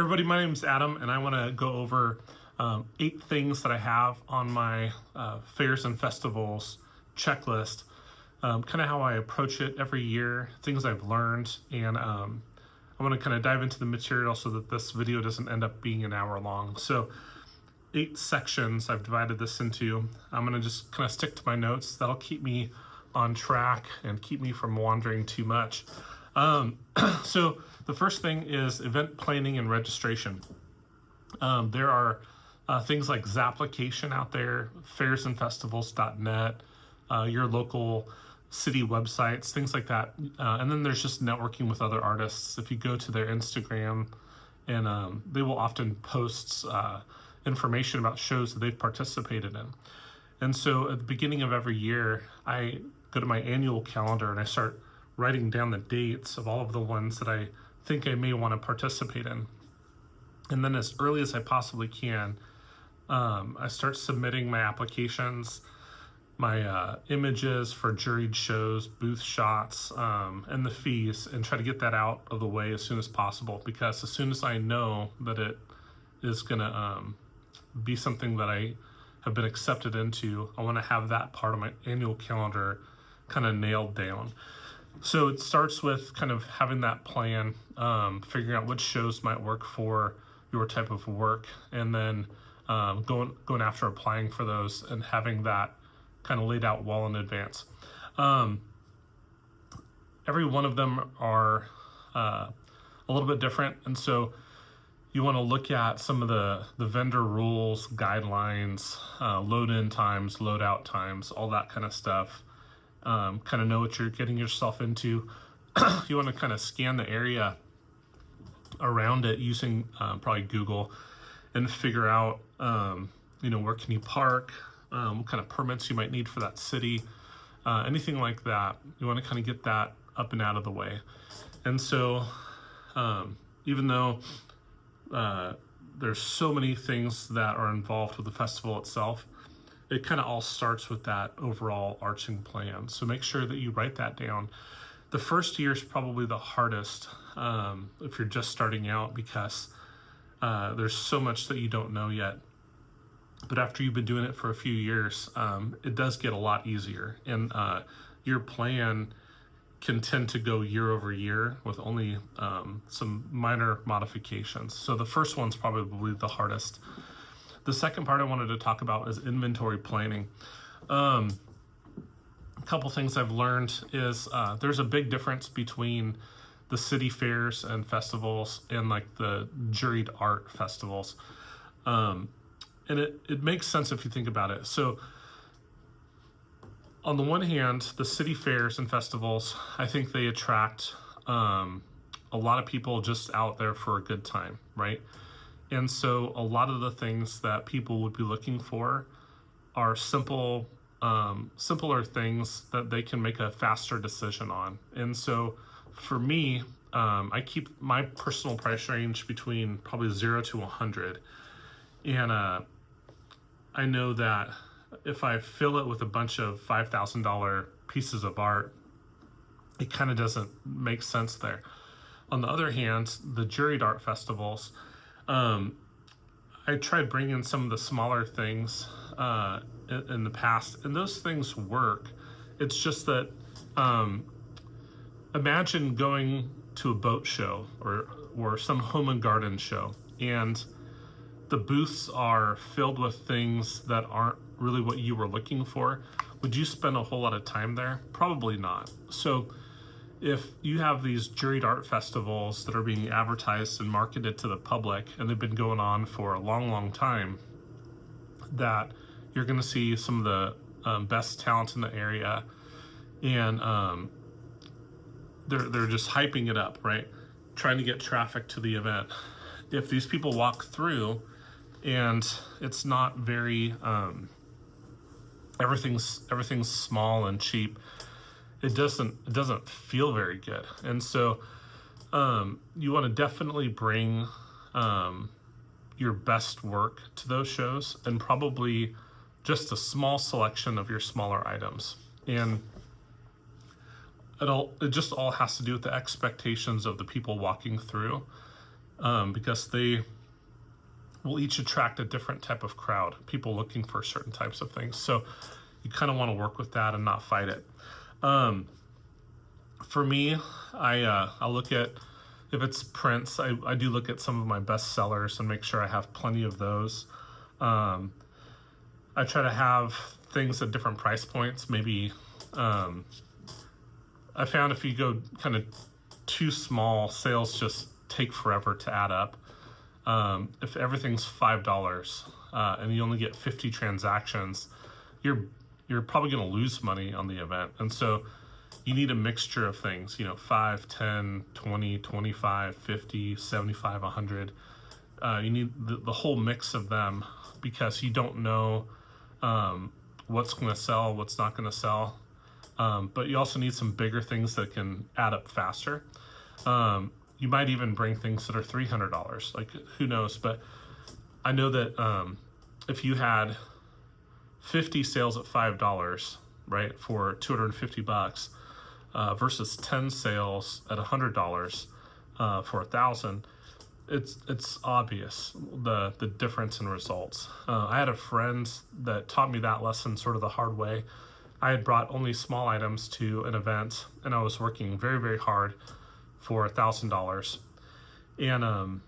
Everybody, my name is Adam, and I want to go over 8 things that I have on my fairs and festivals checklist, kind of how I approach it every year, things I've learned, and I want to kind of dive into the material so that this video doesn't end up being an hour long. So 8 sections I've divided this into. I'm going to just kind of stick to my notes. That'll keep me on track and keep me from wandering too much. So the first thing is event planning and registration. There are things like Zapplication out there, fairsandfestivals.net, your local city websites, things like that. And then there's just networking with other artists. If you go to their Instagram, and they will often post information about shows that they've participated in. And so at the beginning of every year, I go to my annual calendar and I start writing down the dates of all of the ones that I think I may want to participate in. And then as early as I possibly can, I start submitting my applications, my images for juried shows, booth shots, and the fees, and try to get that out of the way as soon as possible, because as soon as I know that it is going to be something that I have been accepted into, I want to have that part of my annual calendar kind of nailed down. So it starts with kind of having that plan, figuring out which shows might work for your type of work, and then going after applying for those and having that kind of laid out well in advance. Every one of them are a little bit different, and so you want to look at some of the vendor rules, guidelines, load-in times, load-out times, all that kind of stuff. Kind of know what you're getting yourself into. You want to kind of scan the area around it using probably Google, and figure out where can you park, what kind of permits you might need for that city, anything like that. You want to kind of get that up and out of the way. And so even though there's so many things that are involved with the festival itself, it kind of all starts with that overall arching plan. So make sure that you write that down. The first year is probably the hardest if you're just starting out, because there's so much that you don't know yet. But after you've been doing it for a few years, it does get a lot easier. And your plan can tend to go year over year with only some minor modifications. So the first one's probably the hardest. The second part I wanted to talk about is inventory planning. A couple things I've learned is there's a big difference between the city fairs and festivals and like the juried art festivals. And it makes sense if you think about it. So on the one hand, the city fairs and festivals, I think they attract a lot of people just out there for a good time, right? And so a lot of the things that people would be looking for are simpler things that they can make a faster decision on. And so for me, I keep my personal price range between probably 0 to 100. And I know that if I fill it with a bunch of $5,000 pieces of art, it kind of doesn't make sense there. On the other hand, the juried art festivals, I tried bringing some of the smaller things in the past, and those things work. It's just that imagine going to a boat show or some home and garden show, and the booths are filled with things that aren't really what you were looking for. Would you spend a whole lot of time there? Probably not. So if you have these juried art festivals that are being advertised and marketed to the public, and they've been going on for a long, long time, that you're going to see some of the best talent in the area, and they're just hyping it up, right? Trying to get traffic to the event. If these people walk through and it's not very, everything's small and cheap, it doesn't feel very good. And so you want to definitely bring your best work to those shows, and probably just a small selection of your smaller items. And it just all has to do with the expectations of the people walking through. because they will each attract a different type of crowd, people looking for certain types of things. So you kind of want to work with that and not fight it. For me, I'll look at, if it's prints, I do look at some of my best sellers and make sure I have plenty of those. I try to have things at different price points. Maybe I found if you go kind of too small, sales just take forever to add up. If everything's $5 and you only get 50 transactions, you're probably going to lose money on the event. And so you need a mixture of things, 5, 10, 20, 25, 50, 75, 100. You need the whole mix of them, because you don't know what's going to sell, what's not going to sell. But you also need some bigger things that can add up faster. You might even bring things that are $300, like who knows. But I know that if you had 50 sales at $5, right, for $250, versus 10 sales at $100 for $1,000, it's obvious the difference in results. I had a friend that taught me that lesson sort of the hard way. I had brought only small items to an event, and I was working very, very hard for $1,000. And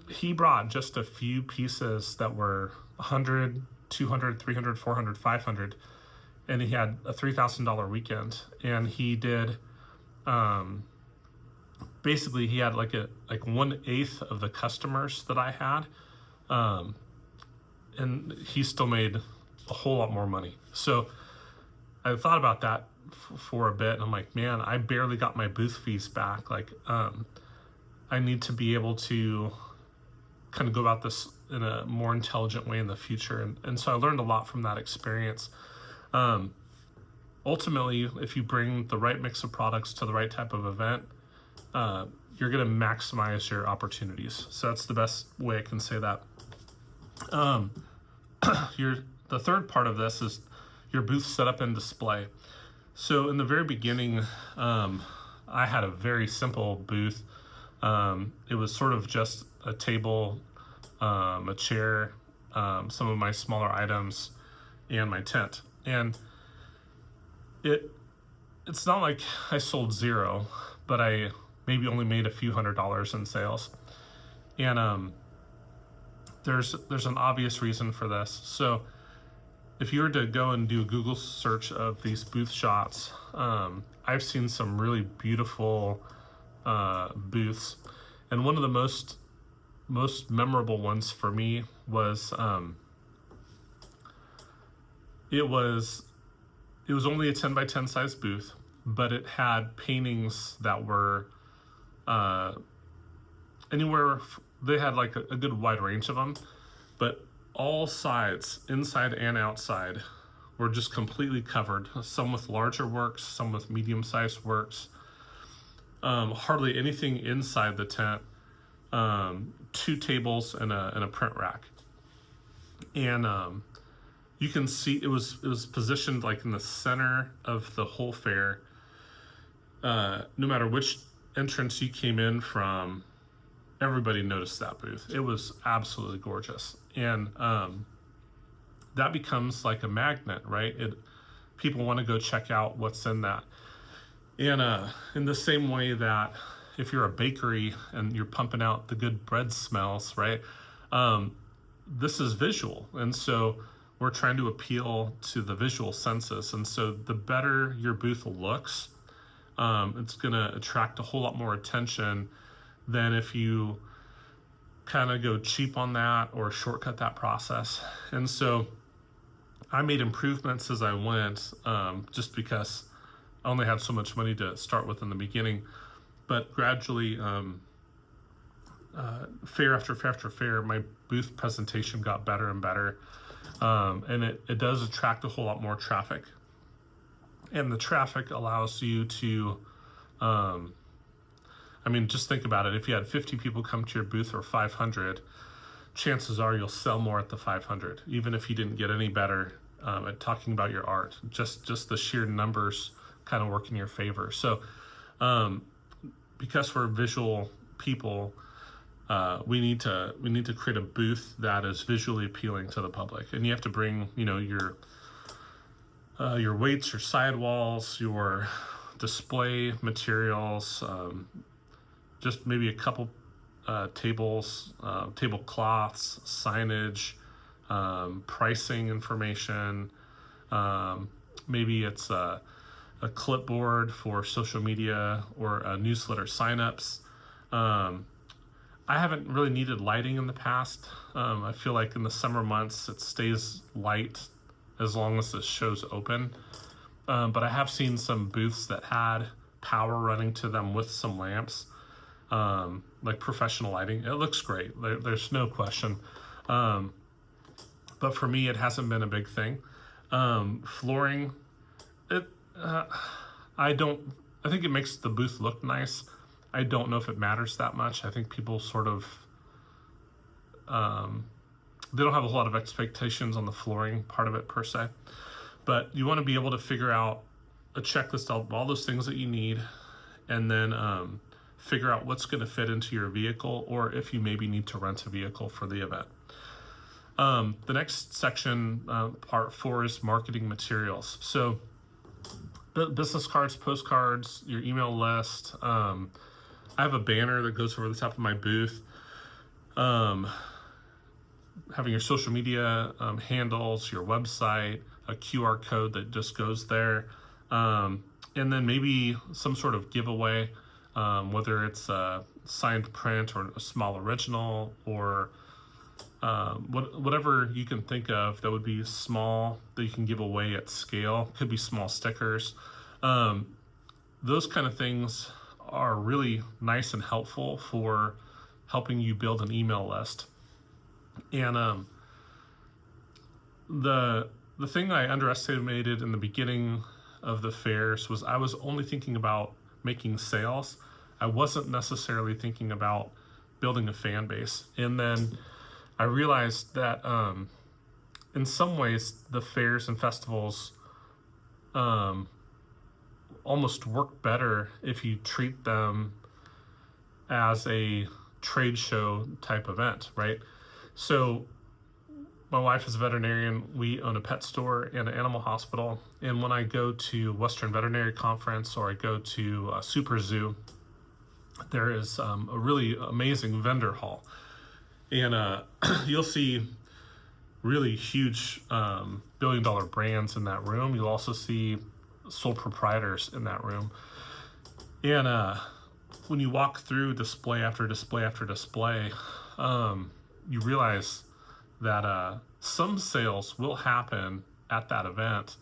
he brought just a few pieces that were 100, 200, 300, 400, 500, and he had a $3,000 weekend. And he did, basically he had like 1/8 of the customers that I had, and he still made a whole lot more money. So I thought about that for a bit, and I'm like, man, I barely got my booth fees back. Like, I need to be able to kind of go about this in a more intelligent way in the future. And so I learned a lot from that experience. Ultimately, if you bring the right mix of products to the right type of event, you're going to maximize your opportunities. So that's the best way I can say that. The third part of this is your booth setup and display. So in the very beginning, I had a very simple booth. It was sort of just a table, a chair, some of my smaller items, and my tent. And it's not like I sold zero, but I maybe only made a few $100s in sales. And there's an obvious reason for this. So if you were to go and do a Google search of these booth shots, I've seen some really beautiful booths. And one of the most memorable ones for me was it was only a 10 by 10 size booth, but it had paintings that were anywhere. They had like a good wide range of them, but all sides, inside and outside, were just completely covered. Some with larger works, some with medium-sized works. Hardly anything inside the tent. 2 tables and a print rack. And you can see it was positioned like in the center of the whole fair. No matter which entrance you came in from, everybody noticed that booth. It was absolutely gorgeous. And that becomes like a magnet, right? People want to go check out what's in that. And in the same way that if you're a bakery and you're pumping out the good bread smells, right? This is visual. And so we're trying to appeal to the visual senses. And so the better your booth looks, it's going to attract a whole lot more attention than if you kind of go cheap on that or shortcut that process. And so I made improvements as I went, just because I only had so much money to start with in the beginning. But gradually, fair after fair after fair, my booth presentation got better and better. And it does attract a whole lot more traffic. And the traffic allows you to, just think about it. If you had 50 people come to your booth or 500, chances are you'll sell more at the 500, even if you didn't get any better at talking about your art. Just the sheer numbers kind of work in your favor. So because we're visual people, we need to create a booth that is visually appealing to the public, and you have to bring your weights, your sidewalls, your display materials, just maybe a couple tables, tablecloths, signage, pricing information. Maybe it's a clipboard for social media or newsletter signups. I haven't really needed lighting in the past. I feel like in the summer months it stays light as long as the show's open. But I have seen some booths that had power running to them with some lamps, like professional lighting. It looks great. There's no question. But for me, it hasn't been a big thing. Flooring, I think it makes the booth look nice. I don't know if it matters that much. I think people sort of, they don't have a lot of expectations on the flooring part of it per se. But you want to be able to figure out a checklist of all those things that you need, and then figure out what's going to fit into your vehicle, or if you maybe need to rent a vehicle for the event. The next section, part 4, is marketing materials. So business cards, postcards, your email list. I have a banner that goes over the top of my booth. Having your social media handles, your website, a QR code that just goes there. And then maybe some sort of giveaway, whether it's a signed print or a small original, or whatever you can think of that would be small that you can give away at scale. Could be small stickers. Those kind of things are really nice and helpful for helping you build an email list. And the thing I underestimated in the beginning of the fairs was I was only thinking about making sales. I wasn't necessarily thinking about building a fan base. And then I realized that in some ways the fairs and festivals almost work better if you treat them as a trade show type event, right? So my wife is a veterinarian. We own a pet store and an animal hospital. And when I go to Western Veterinary Conference or I go to Super Zoo, there is a really amazing vendor hall. And you'll see really huge billion-dollar brands in that room. You'll also see sole proprietors in that room. And when you walk through display after display after display, you realize that some sales will happen at that event.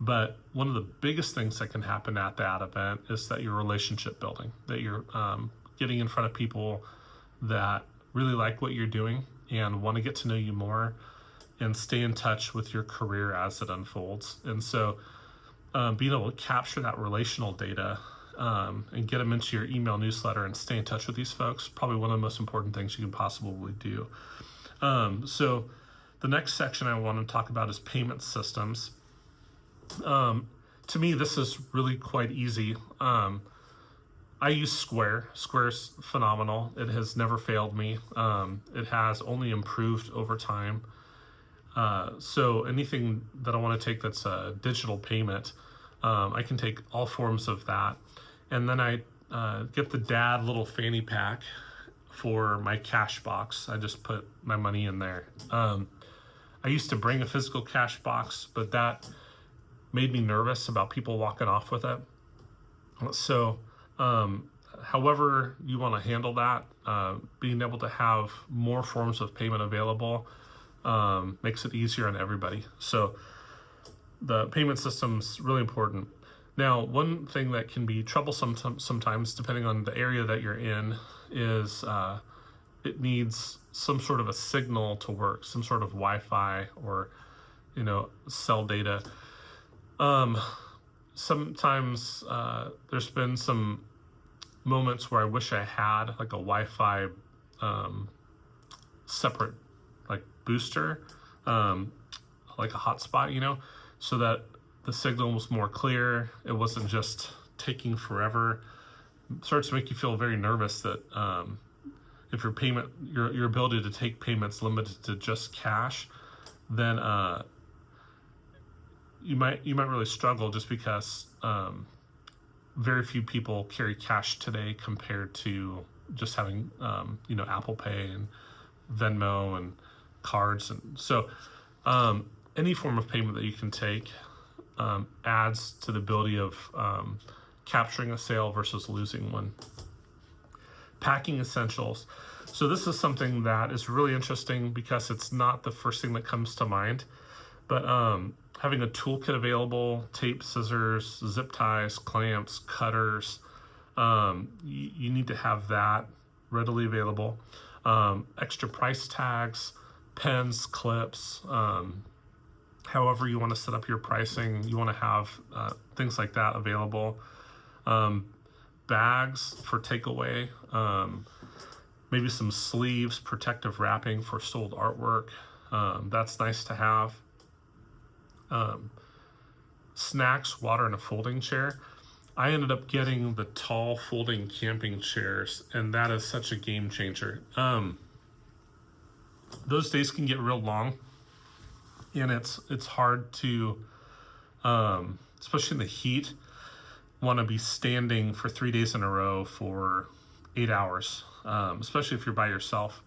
But one of the biggest things that can happen at that event is that you're relationship building, that you're getting in front of people that really like what you're doing and want to get to know you more and stay in touch with your career as it unfolds. And so being able to capture that relational data and get them into your email newsletter and stay in touch with these folks, probably one of the most important things you can possibly do. So the next section I want to talk about is payment systems. To me, this is really quite easy. I use Square. Square's phenomenal. It has never failed me. It has only improved over time. So anything that I want to take that's a digital payment, I can take all forms of that. And then I get the dad little fanny pack for my cash box. I just put my money in there. I used to bring a physical cash box, but that made me nervous about people walking off with it. So however you want to handle that, being able to have more forms of payment available makes it easier on everybody. So the payment system's really important. Now, one thing that can be troublesome sometimes, depending on the area that you're in, is it needs some sort of a signal to work, some sort of Wi-Fi or, cell data. Sometimes there's been some moments where I wish I had like a Wi-Fi separate like booster, like a hotspot, so that the signal was more clear. It wasn't just taking forever. It starts to make you feel very nervous that if your payment, your ability to take payments limited to just cash, then you might really struggle, just because very few people carry cash today compared to just having Apple Pay and Venmo and cards. And so any form of payment that you can take adds to the ability of capturing a sale versus losing one. Packing essentials. So this is something that is really interesting because it's not the first thing that comes to mind, but having a toolkit available, tape, scissors, zip ties, clamps, cutters, you need to have that readily available. Extra price tags, pens, clips, however you want to set up your pricing, you want to have things like that available. Bags for takeaway, maybe some sleeves, protective wrapping for sold artwork. That's nice to have. Snacks, water, and a folding chair. I ended up getting the tall folding camping chairs, and that is such a game changer. Those days can get real long, and it's hard to, especially in the heat, want to be standing for 3 days in a row for 8 hours, especially if you're by yourself.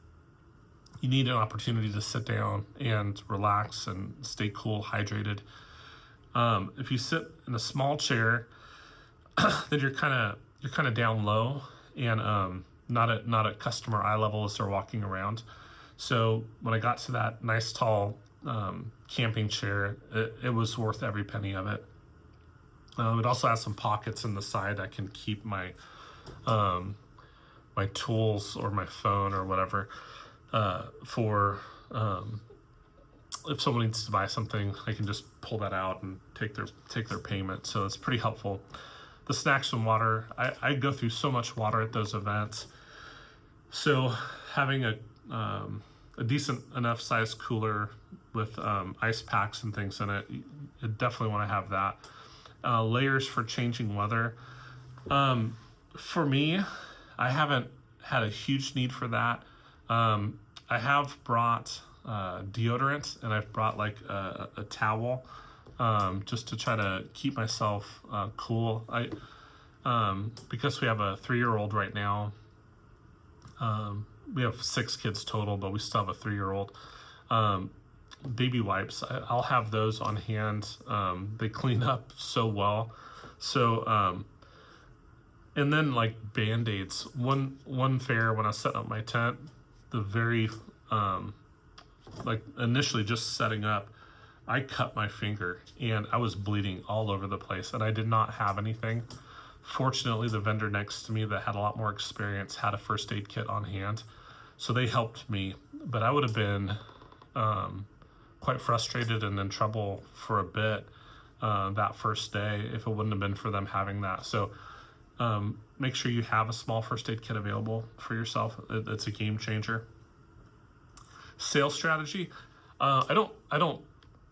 You need an opportunity to sit down and relax and stay cool, hydrated. If you sit in a small chair, then you're kind of down low and not at customer eye level as they're walking around. So when I got to that nice tall camping chair, it was worth every penny of it. It also has some pockets in the side I can keep my my tools or my phone or whatever for if someone needs to buy something, I can just pull that out and take their payment. So it's pretty helpful. The snacks and water, I go through so much water at those events. So having a decent enough size cooler with ice packs and things in it, you definitely want to have that. Layers for changing weather. For me, I haven't had a huge need for that. I have brought deodorant, and I've brought like a towel just to try to keep myself cool. Because we have a 3-year-old right now. We have 6 kids total, but we still have a 3-year-old. Baby wipes, I'll have those on hand. They clean up so well. So and then like Band-Aids. One fair, when I was setting up my tent, the very like initially just setting up, I cut my finger and I was bleeding all over the place, and I did not have anything. Fortunately, the vendor next to me that had a lot more experience had a first aid kit on hand, so they helped me. But I would have been quite frustrated and in trouble for a bit that first day if it wouldn't have been for them having that. So make sure you have a small first aid kit available for yourself. It's a game changer. Sales strategy. I don't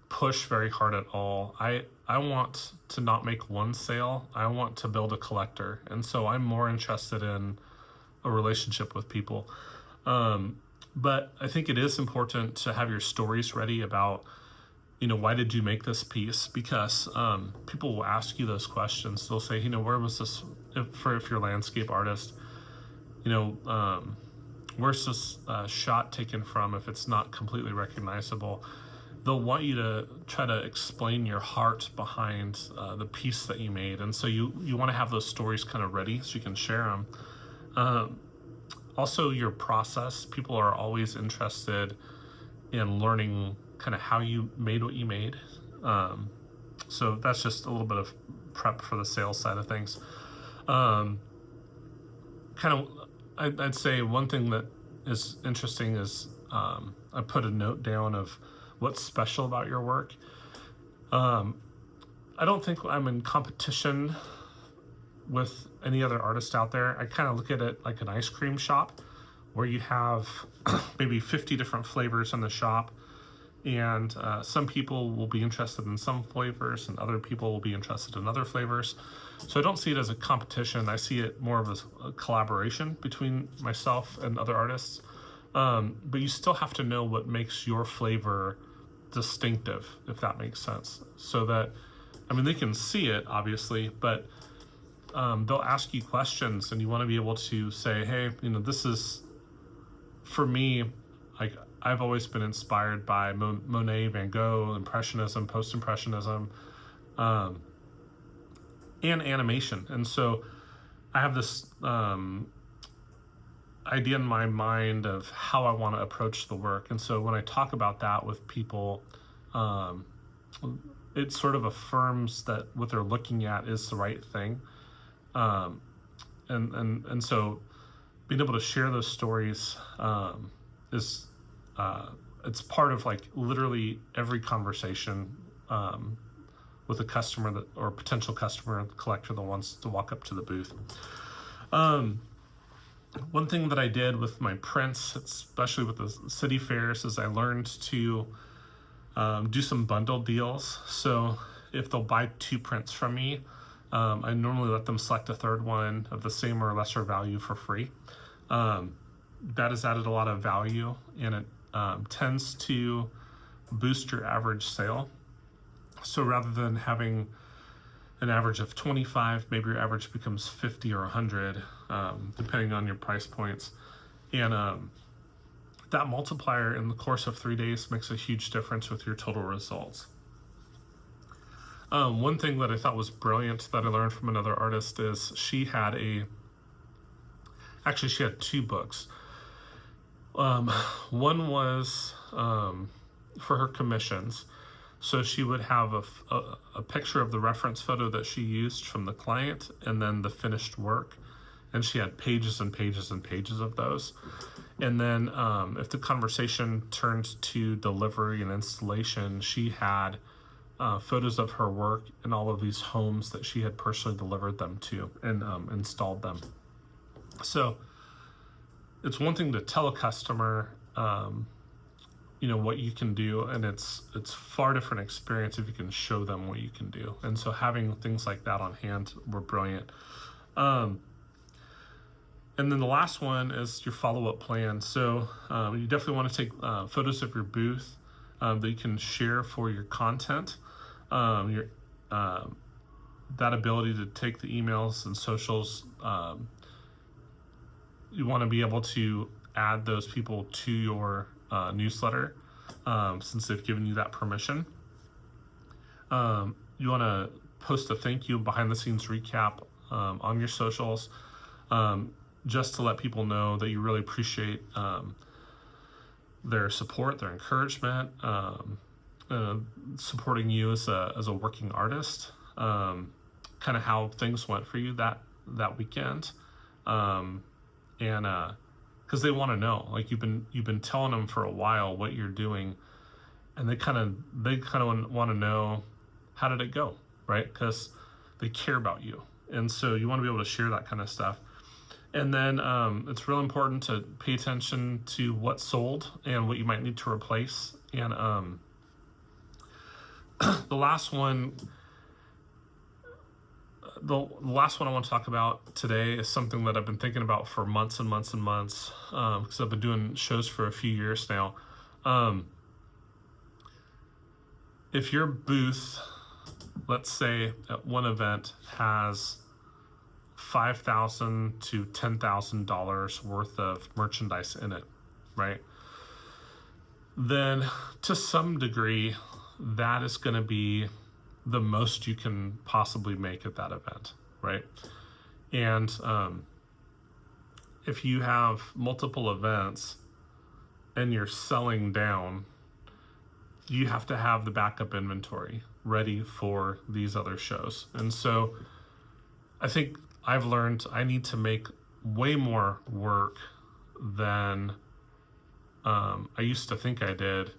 push very hard at all. I want to not make one sale. I want to build a collector, and so I'm more interested in a relationship with people. But I think it is important to have your stories ready about, why did you make this piece? Because people will ask you those questions. They'll say, where was this, if you're a landscape artist, where's this shot taken from if it's not completely recognizable? They'll want you to try to explain your heart behind the piece that you made. And so you want to have those stories kind of ready so you can share them. Also, your process. People are always interested in learning kind of how you made what you made. So that's just a little bit of prep for the sales side of things. I'd say one thing that is interesting is I put a note down of what's special about your work. I don't think I'm in competition with any other artist out there. I kind of look at it like an ice cream shop where you have maybe 50 different flavors in the shop, And some people will be interested in some flavors and other people will be interested in other flavors. So I don't see it as a competition. I see it more of a collaboration between myself and other artists. But you still have to know what makes your flavor distinctive, if that makes sense. So that, I mean, they can see it obviously, but they'll ask you questions and you want to be able to say, hey, this is, for me, like, I've always been inspired by Monet, Van Gogh, Impressionism, Post-Impressionism, and animation. And so I have this idea in my mind of how I want to approach the work. And so when I talk about that with people, it sort of affirms that what they're looking at is the right thing. And so being able to share those stories is it's part of like literally every conversation with a customer that, or potential customer, collector that wants to walk up to the booth. One thing that I did with my prints, especially with the city fairs, is I learned to do some bundle deals. So if they'll buy 2 prints from me, I normally let them select a third one of the same or lesser value for free. That has added a lot of value, and it tends to boost your average sale. So rather than having an average of 25, maybe your average becomes 50 or 100, depending on your price points. And that multiplier in the course of 3 days makes a huge difference with your total results. One thing that I thought was brilliant that I learned from another artist is she had 2 books. One was for her commissions. So she would have a picture of the reference photo that she used from the client and then the finished work. And she had pages and pages and pages of those. And then if the conversation turned to delivery and installation, she had photos of her work in all of these homes that she had personally delivered them to and installed them. So it's one thing to tell a customer, what you can do, and it's far different experience if you can show them what you can do. And so having things like that on hand were brilliant. And then the last one is your follow-up plan. So you definitely want to take photos of your booth that you can share for your content. That ability to take the emails and socials, you want to be able to add those people to your newsletter since they've given you that permission. You want to post a thank you behind the scenes recap on your socials, just to let people know that you really appreciate their support, their encouragement, supporting you as a working artist, kind of how things went for you that weekend, and because they want to know, like you've been telling them for a while what you're doing, and they kind of want to know, how did it go, right? Because they care about you, and so you want to be able to share that kind of stuff. And then it's real important to pay attention to what sold and what you might need to replace. And the last one I want to talk about today is something that I've been thinking about for months and months and months, because I've been doing shows for a few years now. If your booth, let's say at one event, has $5,000 to $10,000 worth of merchandise in it, right? Then to some degree, that is going to be the most you can possibly make at that event, right? And if you have multiple events and you're selling down, you have to have the backup inventory ready for these other shows. And so I think I've learned I need to make way more work than I used to think I did,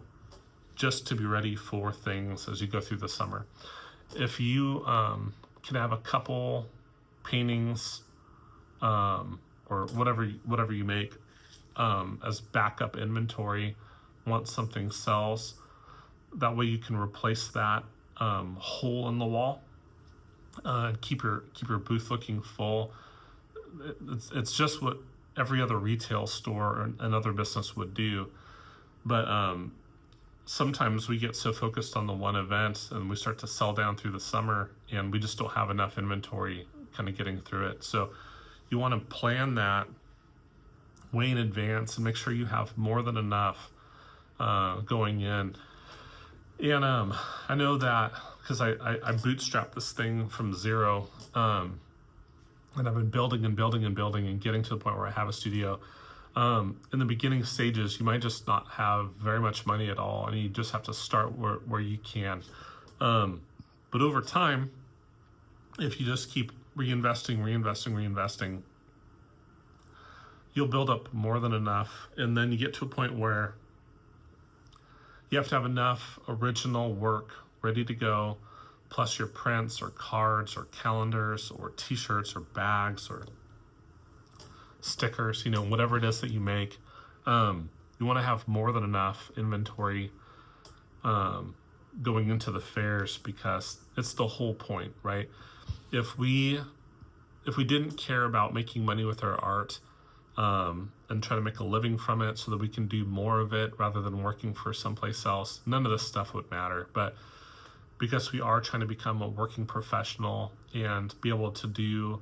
just to be ready for things as you go through the summer. If you can have a couple paintings or whatever you make as backup inventory once something sells, That way you can replace that hole in the wall and keep your booth looking full. It's just what every other retail store and other business would do. But sometimes we get so focused on the one event and we start to sell down through the summer and we just don't have enough inventory kind of getting through it. So you want to plan that way in advance and make sure you have more than enough going in. And I know that because I bootstrapped this thing from zero, and I've been building and building and building and getting to the point where I have a studio. In the beginning stages, you might just not have very much money at all, and you just have to start where you can. But over time, if you just keep reinvesting, you'll build up more than enough, and then you get to a point where you have to have enough original work ready to go, plus your prints or cards or calendars or t-shirts or bags or stickers, whatever it is that you make. You want to have more than enough inventory going into the fairs, because it's the whole point, right? If we didn't care about making money with our art and try to make a living from it so that we can do more of it rather than working for someplace else, none of this stuff would matter. But because we are trying to become a working professional and be able to do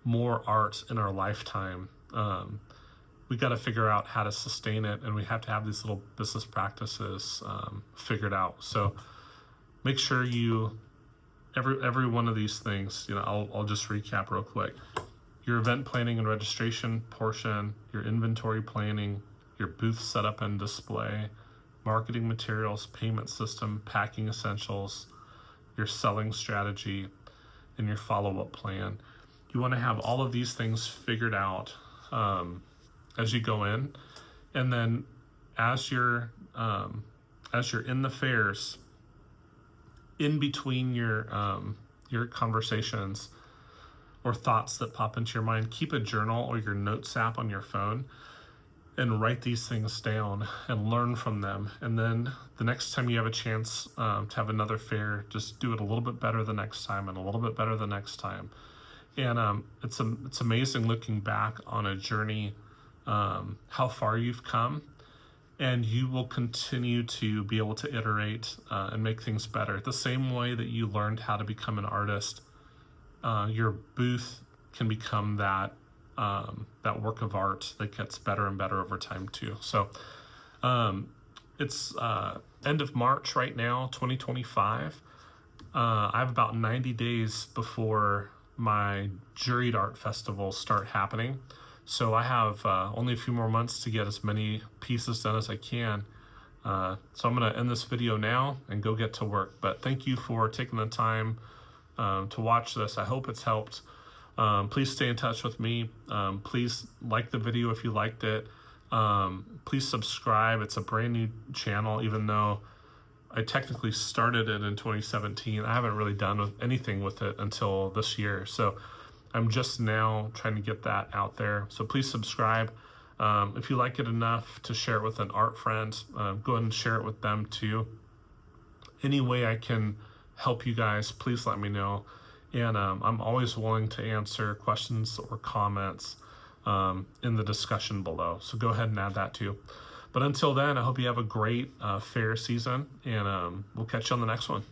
more art in our lifetime, we got to figure out how to sustain it, and we have to have these little business practices figured out. So make sure every one of these things, I'll just recap real quick. Your event planning and registration portion, your inventory planning, your booth setup and display, marketing materials, payment system, packing essentials, your selling strategy, and your follow-up plan. You want to have all of these things figured out as you go in, and then as you're in the fairs, in between your conversations or thoughts that pop into your mind, keep a journal or your notes app on your phone and write these things down and learn from them. And then the next time you have a chance to have another fair, just do it a little bit better the next time and a little bit better the next time. And it's amazing looking back on a journey, how far you've come, and you will continue to be able to iterate and make things better. The same way that you learned how to become an artist, your booth can become that work of art that gets better and better over time too. So it's end of March right now, 2025. I have about 90 days before my juried art festivals start happening. So I have only a few more months to get as many pieces done as I can. So I'm going to end this video now and go get to work. But thank you for taking the time to watch this. I hope it's helped. Please stay in touch with me. Please like the video if you liked it. Please subscribe. It's a brand new channel, even though I technically started it in 2017. I haven't really done anything with it until this year. So I'm just now trying to get that out there. So please subscribe. If you like it enough to share it with an art friend, go ahead and share it with them too. Any way I can help you guys, please let me know. And I'm always willing to answer questions or comments in the discussion below. So go ahead and add that too. But until then, I hope you have a great fair season, and we'll catch you on the next one.